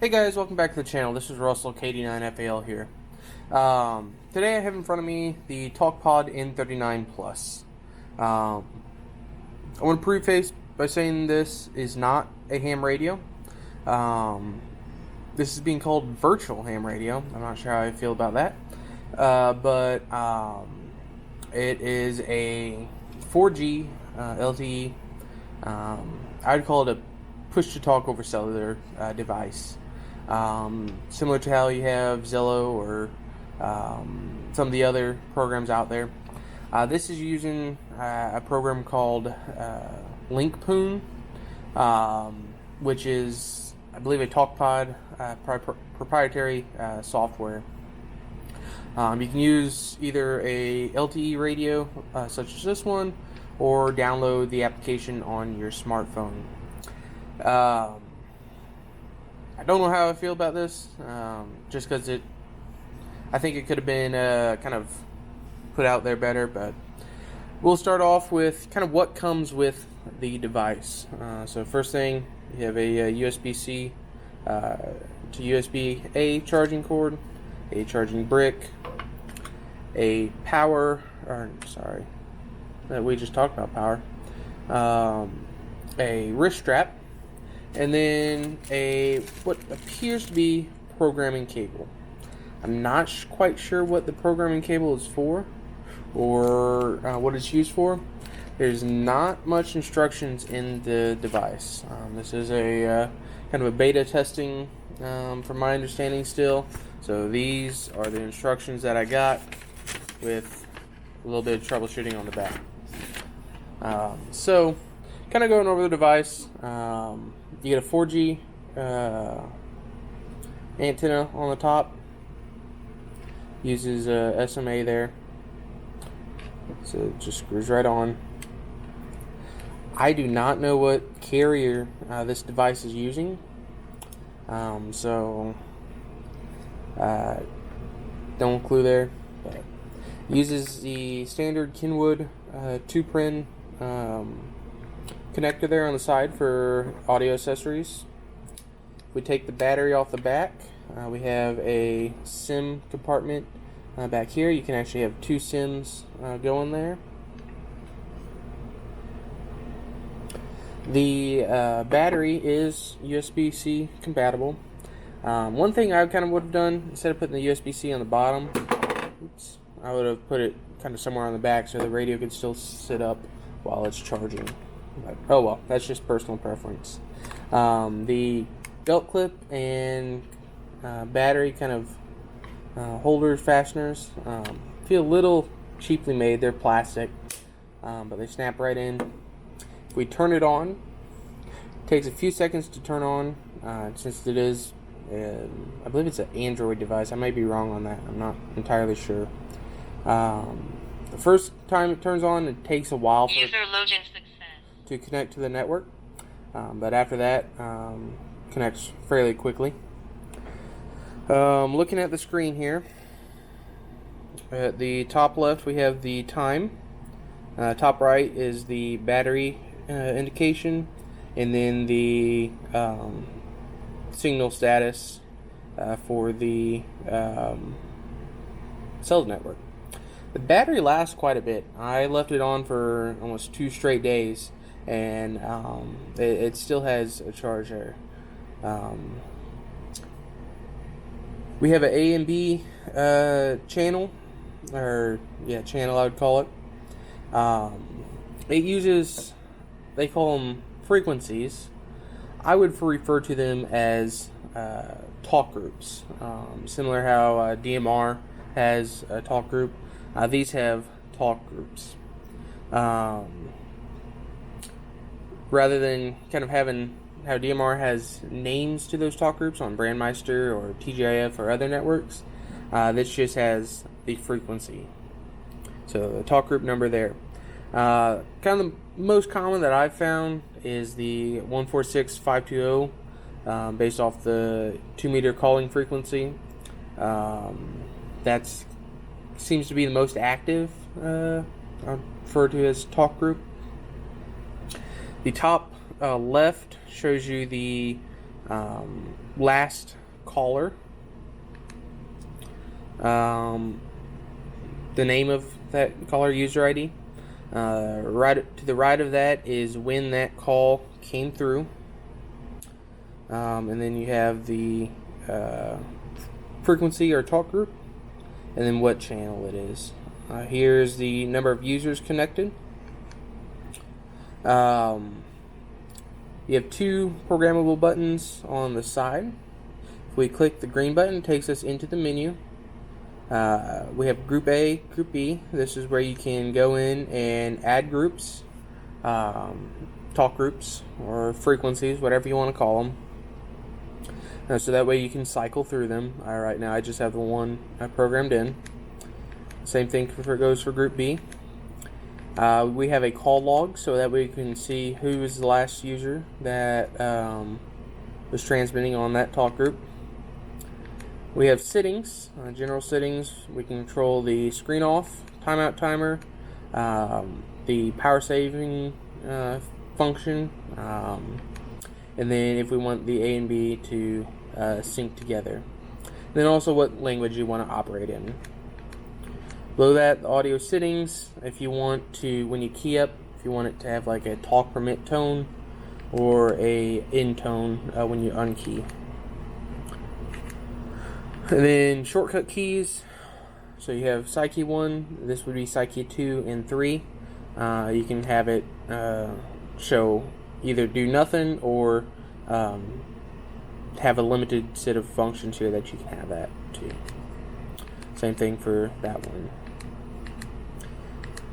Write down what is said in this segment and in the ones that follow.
Hey guys, welcome back to the channel. This is Russell, KD9FAL here. Today I have in front of me the Talkpod N39Plus. I want to preface by saying this is not a ham radio. This is being called virtual ham radio. I'm not sure how I feel about that. But it is a 4G LTE. I'd call it a push-to-talk over cellular device. Similar to how you have Zello or some of the other programs out there. This is using a program called LinkPoon, which is, I believe, a Talkpod proprietary software. You can use either a LTE radio such as this one, or download the application on your smartphone. I don't know how I feel about this, just because I think it could have been kind of put out there better, but we'll start off with kind of what comes with the device. So first thing, you have a USB-C to USB-A charging cord, a charging brick, a we just talked about power, a wrist strap, and then what appears to be programming cable. I'm not quite sure what the programming cable is for, or what it's used for. There's not much instructions in the device. This is a kind of a beta testing, from my understanding still. So these are the instructions that I got, with a little bit of troubleshooting on the back. So, kind of going over the device. You get a 4G antenna on the top. Uses SMA there. So it just screws right on. I do not know what carrier this device is using. So don't clue there. But uses the standard Kenwood 2-pin connector there on the side for audio accessories. We take the battery off the back. We have a SIM compartment back here. You can actually have 2 SIMs going there. The battery is USB-C compatible. One thing I kind of would have done, instead of putting the USB-C on the bottom, I would have put it kind of somewhere on the back so the radio could still sit up while it's charging. But, oh well, that's just personal preference. The belt clip and battery kind of holder fasteners feel a little cheaply made. They're plastic, but they snap right in. If we turn it on, it takes a few seconds to turn on, since it is, I believe it's an Android device. I might be wrong on that. I'm not entirely sure. The first time it turns on, it takes a while for to connect to the network, but after that, connects fairly quickly. Looking at the screen here, at the top left we have the time, top right is the battery indication, and then the signal status for the cell network. The battery lasts quite a bit. I left it on for almost 2 straight days, and it still has a charge there. We have an A and B channel, channel I would call it. It uses, they call them frequencies. I would refer to them as talk groups. Similar how DMR has a talk group. These have talk groups. Rather than kind of having how DMR has names to those talk groups on Brandmeister or TGIF or other networks, this just has the frequency. So the talk group number there. Kind of the most common that I've found is the 146520, based off the 2-meter calling frequency. That seems to be the most active, referred to as talk group. The top left shows you the last caller, the name of that caller, user ID. Right to the right of that is when that call came through, and then you have the frequency or talk group, and then what channel it is. Here's the number of users connected. You have two programmable buttons on the side. If we click the green button, it takes us into the menu. We have Group A, Group B. This is where you can go in and add groups, talk groups, or frequencies, whatever you want to call them. So that way you can cycle through them. Right now I just have the one I programmed in. Same thing goes for Group B. We have a call log, so that way you can see who is the last user that was transmitting on that talk group. We have settings, general settings. We can control the screen off, timeout timer, the power saving function, and then if we want the A and B to sync together. Then also what language you want to operate in. Below that, the audio settings. If you want to, when you key up, if you want it to have like a talk permit tone or a in tone when you unkey. And then shortcut keys. So you have side key 1. This would be side key 2 and 3. You can have it show either do nothing or have a limited set of functions here that you can have that too. Same thing for that one.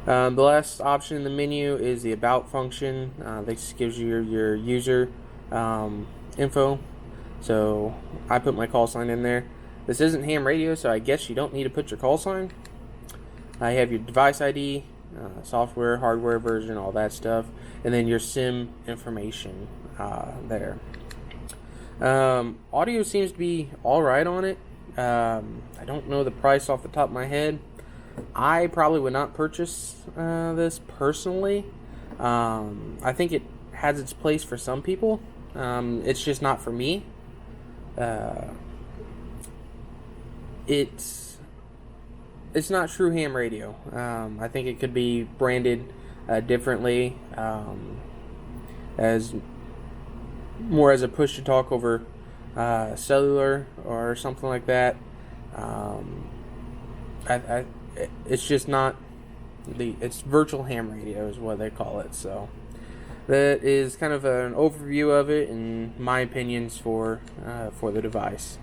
The last option in the menu is the about function. This gives you your user info. So I put my call sign in there. This isn't ham radio, so I guess you don't need to put your call sign. I have your device ID, software, hardware version, all that stuff, and then your SIM information there. Audio seems to be alright on it. I don't know the price off the top of my head. I probably would not purchase this personally. I think it has its place for some people. It's just not for me. It's not true ham radio. I think it could be branded differently, as more as a push to talk over cellular or something like that. It's just not it's virtual ham radio is what they call it. So that is kind of an overview of it and my opinions for the device.